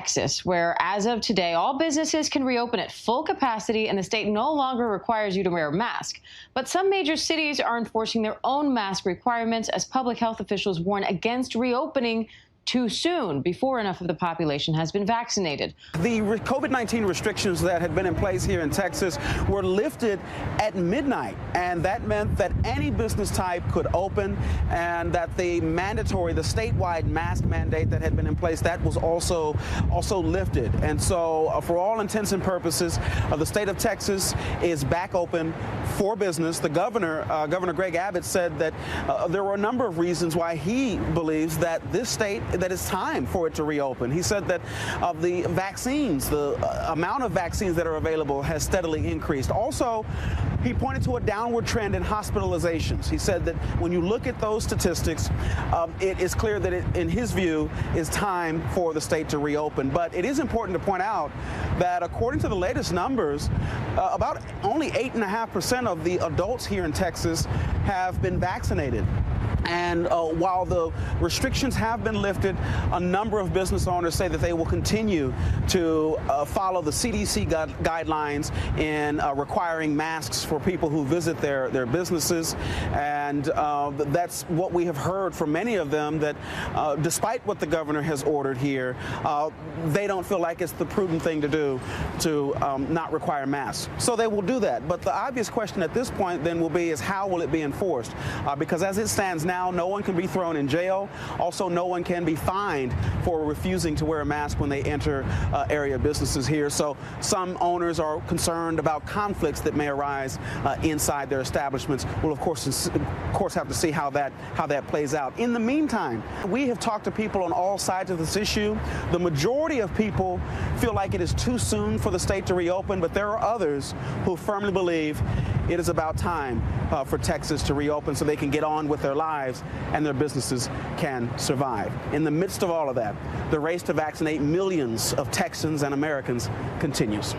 Texas, where as of today, all businesses can reopen at full capacity and the state no longer requires you to wear a mask. But some major cities are enforcing their own mask requirements as public health officials warn against reopening too soon, before enough of the population has been vaccinated. The COVID-19 restrictions that had been in place here in Texas were lifted at midnight, and that meant that any business type could open, and that the statewide mask mandate that had been in place, that was also lifted. And so for all intents and purposes, the state of Texas is back open for business. The governor, Governor Greg Abbott, said that there were a number of reasons why he believes that this state, that it's time for it to reopen. He said that the vaccines, the amount of vaccines that are available has steadily increased. Also, he pointed to a downward trend in hospitalizations. He said that when you look at those statistics, it is clear that it, in his view, is time for the state to reopen. But it is important to point out that according to the latest numbers, about only 8.5% of the adults here in Texas have been vaccinated. And while the restrictions have been lifted, a number of business owners say that they will continue to follow the CDC guidelines in requiring masks for people who visit their businesses. And that's what we have heard from many of them, that despite what the governor has ordered here, they don't feel like it's the prudent thing to do to not require masks. So they will do that. But the obvious question at this point then will be is how will it be enforced? Because as it stands now, no one can be thrown in jail. Also, no one can be fined for refusing to wear a mask when they enter area businesses here. So some owners are concerned about conflicts that may arise inside their establishments. We'll of course have to see how that plays out. In the meantime, we have talked to people on all sides of this issue. The majority of people feel like it is too soon for the state to reopen, but there are others who firmly believe it is about time for Texas to reopen so they can get on with their lives and their businesses can survive. In the midst of all of that, the race to vaccinate millions of Texans and Americans continues.